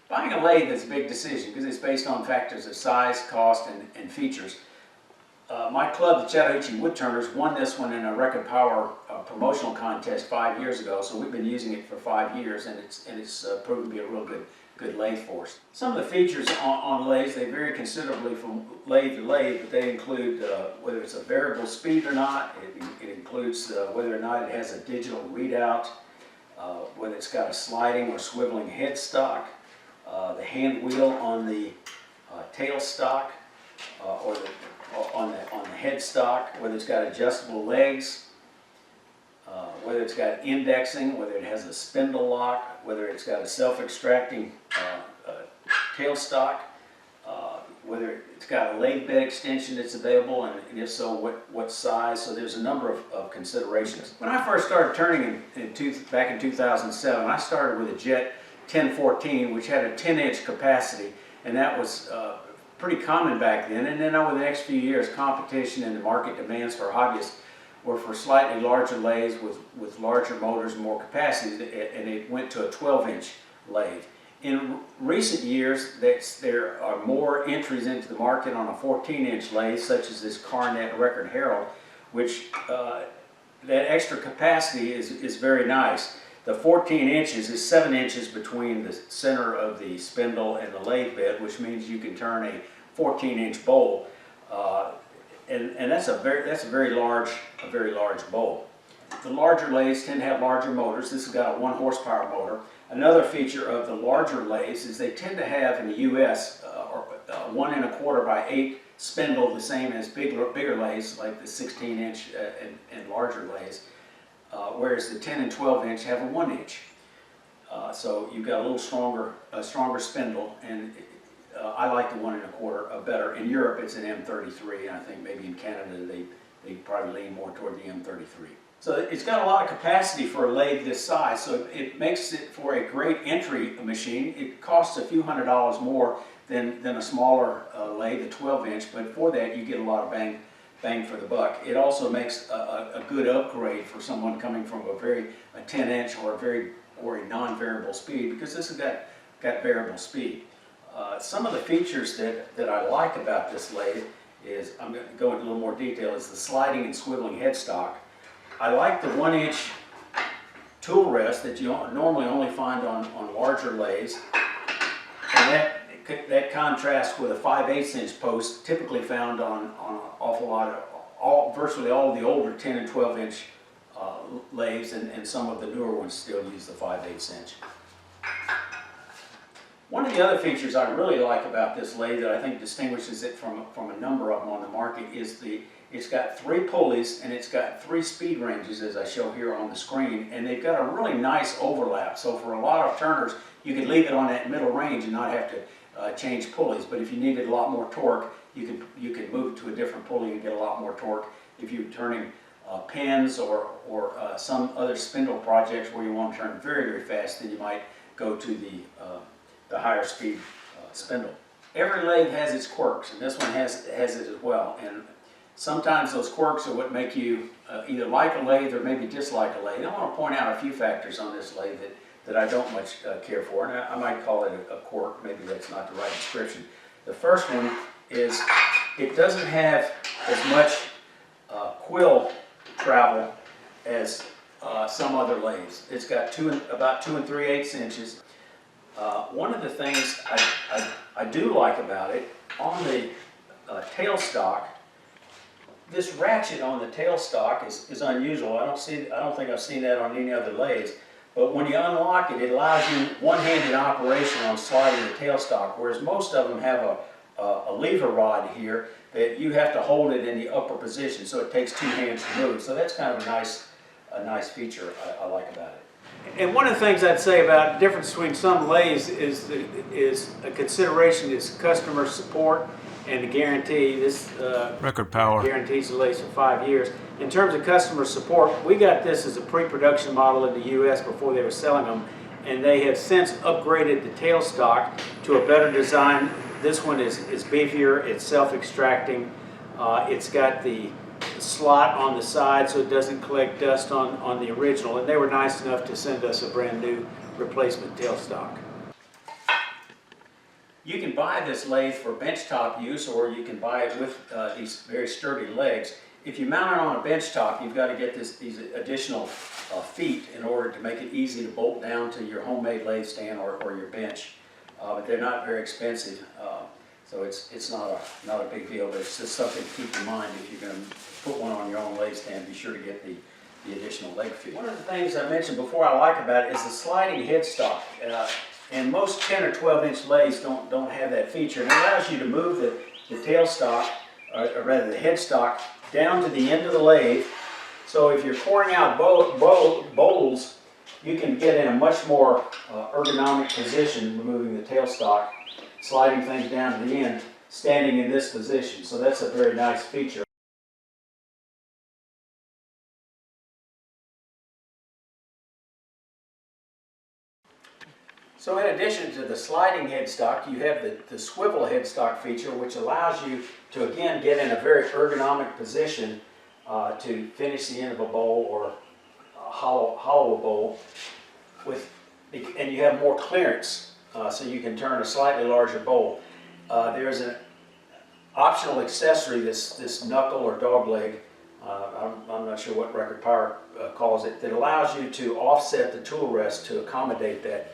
Buying a lathe is a big decision because it's based on factors of size, cost, and features. My club, the Chattahoochee Woodturners, won this one in a Record Power promotional contest 5 years ago, so we've been using it for 5 years, and it's proven to be a real good lathe for us. Some of the features on lathes, they vary considerably from lathe to lathe, but they include whether it's a variable speed or not. It includes whether or not it has a digital readout, whether it's got a sliding or swiveling headstock, the hand wheel on the tailstock, or on the headstock, whether it's got adjustable legs, whether it's got indexing, whether it has a spindle lock, whether it's got a self-extracting tailstock, whether it's got a lathe bed extension that's available, and if so, what size. So there's a number of considerations. When I first started turning back in 2007, I started with a Jet 1014, which had a 10-inch capacity, and that was pretty common back then. And then over the next few years, competition and the market demands for hobbyists were for slightly larger lathes with larger motors and more capacity, and it went to a 12-inch lathe. In recent years, there are more entries into the market on a 14-inch lathe, such as this Coronet Record Herald, which that extra capacity is very nice. The 14 inches is 7 inches between the center of the spindle and the lathe bed, which means you can turn a 14-inch bowl, and that's a very large bowl. The larger lathes tend to have larger motors. This has got a 1 horsepower motor. Another feature of the larger lathes is they tend to have in the U.S. 1 1/4 by 8 spindle, the same as bigger lathes like the 16-inch and larger lathes. Whereas the 10 and 12 inch have a 1 inch. So you've got a little stronger spindle, and I like the 1 1/4 better. In Europe it's an M33, and I think maybe in Canada they probably lean more toward the M33. So it's got a lot of capacity for a lathe this size, so it makes it for a great entry machine. It costs a few $100s more than a smaller lathe, a 12 inch, but for that you get a lot of bang for the buck. It also makes a good upgrade for someone coming from a 10 inch or a non-variable speed, because this has got variable speed. Some of the features that I like about this lathe is, I'm going to go into a little more detail, is the sliding and swiveling headstock. I like the 1 inch tool rest that you normally only find on larger lathes, and that contrasts with a 5/8 inch post typically found on an awful lot of, virtually all of the older 10 and 12 inch lathes, and some of the newer ones still use the 5/8 inch. One of the other features I really like about this lathe that I think distinguishes it from a number of them on the market is it's got 3 pulleys, and it's got 3 speed ranges, as I show here on the screen, and they've got a really nice overlap. So for a lot of turners, you could leave it on that middle range and not have to change pulleys. But if you needed a lot more torque, you could move to a different pulley and get a lot more torque. If you're turning pins or some other spindle projects where you want to turn very fast, then you might go to the higher speed spindle. Every lathe has its quirks, and this one has it as well. And sometimes those quirks are what make you either like a lathe or maybe dislike a lathe. I want to point out a few factors on this lathe that I don't much care for, and I might call it a quirk. Maybe that's not the right description. The first one is it doesn't have as much quill travel as some other lathes. It's got about 2 3/8 inches. One of the things I do like about it, on the tailstock, this ratchet on the tailstock is unusual. I don't think I've seen that on any other lathes. But when you unlock it, it allows you one-handed operation on sliding the tailstock, whereas most of them have a lever rod here that you have to hold it in the upper position, so it takes 2 hands to move. So that's kind of a nice feature I like about it. And one of the things I'd say about the difference between some lathes is a consideration is customer support and the guarantee. This Record Power guarantees the lathes for 5 years. In terms of customer support, we got this as a pre-production model in the U.S. before they were selling them, and they have since upgraded the tailstock to a better design. This one is beefier, it's self-extracting, it's got the slot on the side so it doesn't collect dust on the original, and they were nice enough to send us a brand new replacement tailstock. You can buy this lathe for benchtop use, or you can buy it with these very sturdy legs. If you mount it on a benchtop, you've got to get these additional feet in order to make it easy to bolt down to your homemade lathe stand or your bench. But they're not very expensive, so it's not a big deal. But it's just something to keep in mind if you're going to put one on your own lathe stand. Be sure to get the additional leg feet. One of the things I mentioned before I like about it is the sliding headstock. And most 10 or 12-inch lathes don't have that feature. It allows you to move the tailstock, or rather the headstock, down to the end of the lathe. So if you're pouring out bowls, you can get in a much more ergonomic position, removing the tailstock, sliding things down to the end, standing in this position. So that's a very nice feature. So in addition to the sliding headstock, you have the swivel headstock feature, which allows you to again get in a very ergonomic position to finish the end of a bowl or a hollow bowl, and you have more clearance, so you can turn a slightly larger bowl. There's an optional accessory, this knuckle or dog leg, I'm not sure what Record Power calls it, that allows you to offset the tool rest to accommodate that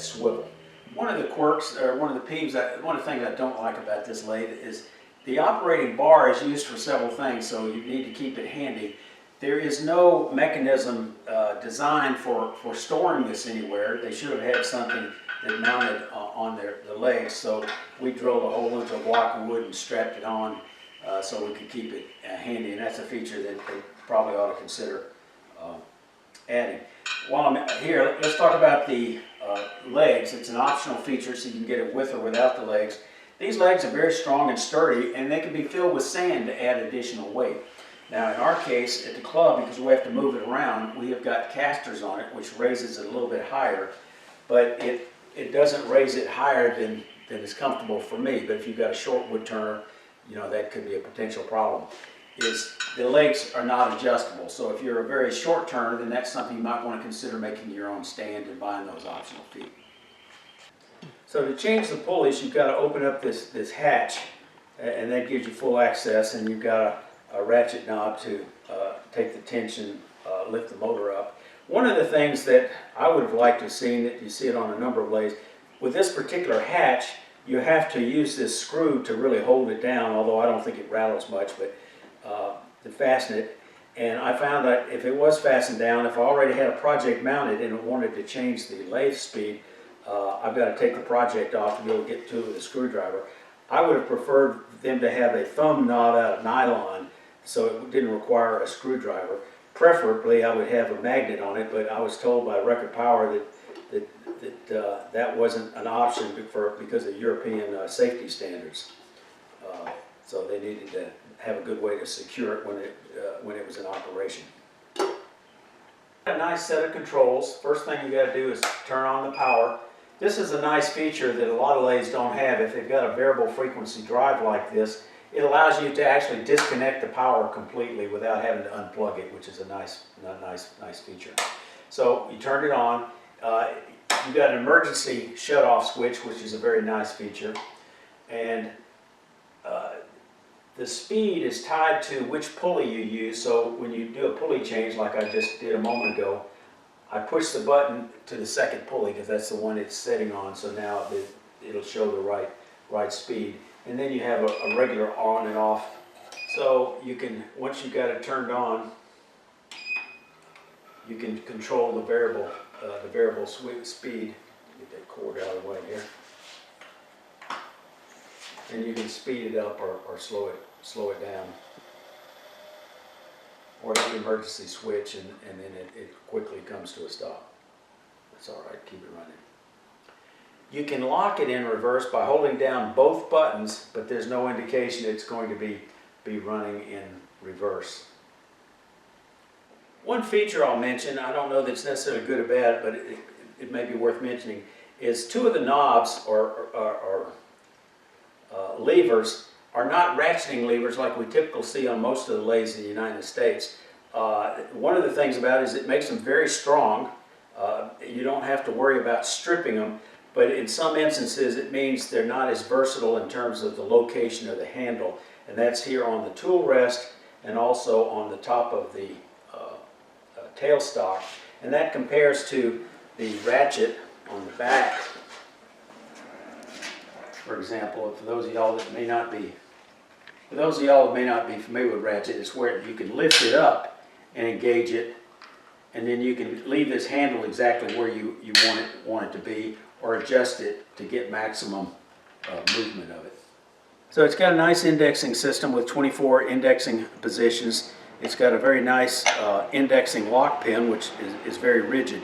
swivel. One of the quirks, or one of the peeves, one of the things I don't like about this lathe is the operating bar is used for several things, so you need to keep it handy. There is no mechanism designed for storing this anywhere. They should have had something that mounted on the legs, so we drilled a hole into a block of wood and strapped it on so we could keep it handy, and that's a feature that they probably ought to consider adding. While I'm here, let's talk about the legs. It's an optional feature, so you can get it with or without the legs. These legs are very strong and sturdy, and they can be filled with sand to add additional weight. Now in our case, at the club, because we have to move it around, we have got casters on it, which raises it a little bit higher, but it doesn't raise it higher than is comfortable for me. But if you've got a short wood turner, you know, that could be a potential problem. The legs are not adjustable. So if you're a very short turner, then that's something you might want to consider making your own stand and buying those optional feet. So to change the pulleys, you've got to open up this hatch, and that gives you full access, and you've got a ratchet knob to take the tension, lift the motor up. One of the things that I would have liked to have seen, that you see it on a number of lathes, with this particular hatch, you have to use this screw to really hold it down, although I don't think it rattles much, but to fasten it. And I found that if it was fastened down, if I already had a project mounted and wanted to change the lathe speed, I've got to take the project off to be able to get to it with a screwdriver. I would have preferred them to have a thumb knob out of nylon so it didn't require a screwdriver. Preferably I would have a magnet on it, but I was told by Record Power that wasn't an option because of European safety standards. So they needed to have a good way to secure it when it was in operation. A nice set of controls. First thing you got to do is turn on the power. This is a nice feature that a lot of lathes don't have. If they've got a variable frequency drive like this, it allows you to actually disconnect the power completely without having to unplug it, which is a nice feature. So you turned it on. You've got an emergency shut-off switch, which is a very nice feature. And the speed is tied to which pulley you use. So when you do a pulley change, like I just did a moment ago, I push the button to the second pulley because that's the one it's setting on. So now it'll show the right speed. And then you have a regular on and off. So you can, once you've got it turned on, you can control the variable speed. Get that cord out of the way here. And you can speed it up or slow it down. Or hit the emergency switch and then it quickly comes to a stop. That's all right, keep it running. You can lock it in reverse by holding down both buttons, but there's no indication it's going to be running in reverse. One feature I'll mention, I don't know that it's necessarily good or bad, but it may be worth mentioning, is two of the knobs or levers are not ratcheting levers like we typically see on most of the lathes in the United States. One of the things about it is it makes them very strong. You don't have to worry about stripping them, but in some instances it means they're not as versatile in terms of the location of the handle, and that's here on the tool rest and also on the top of the tailstock, and that compares to the ratchet on the back. For example, for those of y'all that may not be familiar with ratchet, it's where you can lift it up and engage it, and then you can leave this handle exactly where you want it to be, or adjust it to get maximum movement of it. So it's got a nice indexing system with 24 indexing positions. It's got a very nice indexing lock pin, which is very rigid.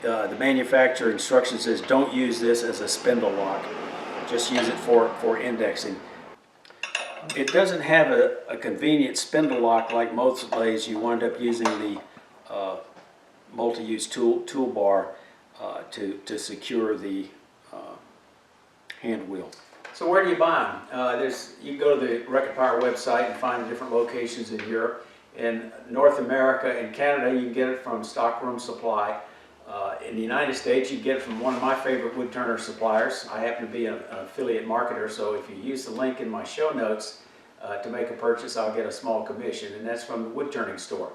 The manufacturer instruction says don't use this as a spindle lock. Just use it for indexing. It doesn't have a convenient spindle lock like most lathes. You wind up using the multi-use toolbar to secure the hand wheel. So where do you buy them? You can go to the Record Power website and find the different locations in Europe. In North America and Canada, you can get it from Stockroom Supply. In the United States, you get it from one of my favorite woodturner suppliers. I happen to be an affiliate marketer, so if you use the link in my show notes to make a purchase, I'll get a small commission, and that's from the Woodturning store.